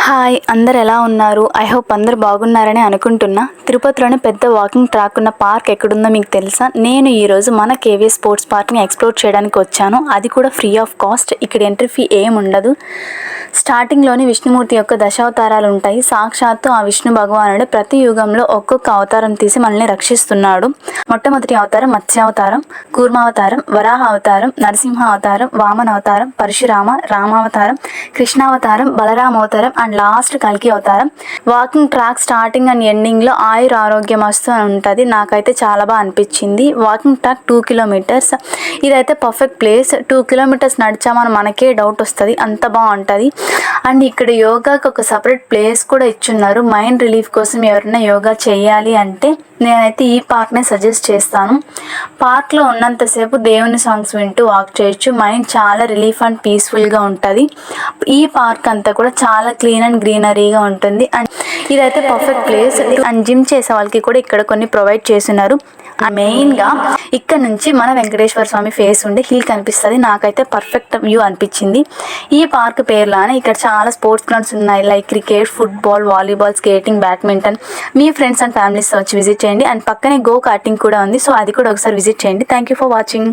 Hi, అందరు ఎలా ఉన్నారు? ఐ హోప్ అందరు బాగున్నారని అనుకుంటున్నా. తిరుపతిలోని పెద్ద వాకింగ్ ట్రాక్ ఉన్న పార్క్ ఎక్కడుందో మీకు తెలుసా? నేను ఈరోజు మన కేవీ స్పోర్ట్స్ పార్క్ని ఎక్స్ప్లోర్ చేయడానికి వచ్చాను. అది కూడా ఫ్రీ ఆఫ్ కాస్ట్. ఇక్కడ ఎంట్రీ ఫీ ఏం ఉండదు. స్టార్టింగ్లోని విష్ణుమూర్తి యొక్క దశావతారాలు ఉంటాయి. సాక్షాత్తు ఆ విష్ణు భగవానుడు ప్రతి యుగంలో ఒక్కొక్క అవతారం తీసి మనల్ని రక్షిస్తున్నాడు. మొట్టమొదటి అవతారం మత్స్యావతారం, కూర్మావతారం, వరాహ అవతారం, నరసింహ అవతారం, వామన అవతారం, పరశురామ, రామావతారం, కృష్ణావతారం, బలరామ అవతారం అండ్ లాస్ట్ కల్కి అవతారం. వాకింగ్ ట్రాక్ స్టార్టింగ్ అండ్ ఎండింగ్లో ఆయుర ఆరోగ్యం వస్తూ ఉంటుంది. నాకైతే చాలా బాగా అనిపించింది. Walking track 2 kilometres. ఇదైతే పర్ఫెక్ట్ ప్లేస్. 2 కిలోమీటర్స్ నడిచామని మనకే డౌట్ వస్తుంది, అంత బాగుంటుంది. అండ్ ఇక్కడ యోగాకి ఒక సపరేట్ ప్లేస్ కూడా ఇచ్చున్నారు. మైండ్ రిలీఫ్ కోసం ఎవరైనా యోగా చేయాలి అంటే నేనైతే ఈ పార్క్నే సజెస్ట్ చేస్తాను. పార్క్లో ఉన్నంతసేపు దేవుని సాంగ్స్ వింటూ వాక్ చేయొచ్చు. మైండ్ చాలా రిలీఫ్ అండ్ పీస్ఫుల్గా ఉంటుంది. ఈ పార్క్ అంతా కూడా చాలా క్లీన్ అండ్ గ్రీనరీగా ఉంటుంది. అండ్ ఇదైతే పర్ఫెక్ట్ ప్లేస్. అండ్ జిమ్ చేసే వాళ్ళకి కూడా ఇక్కడ కొన్ని ప్రొవైడ్ చేస్తున్నారు. మెయిన్గా ఇక్కడ నుంచి మన వెంకటేశ్వర స్వామి ఫేస్ ఉండే హిల్ కనిపిస్తుంది. నాకైతే పర్ఫెక్ట్ వ్యూ అనిపించింది. ఈ పార్క్ పేర్లానే ఇక్కడ చాలా స్పోర్ట్స్ గ్రౌండ్స్ ఉన్నాయి. Like cricket, football, volleyball, skating, badminton. Me friends and families వచ్చి విజిట్ చేయండి. అండ్ పక్కనే గో కార్టింగ్ కూడా ఉంది. సో అది కూడా ఒకసారి విజిట్ చేయండి. Thank you for watching.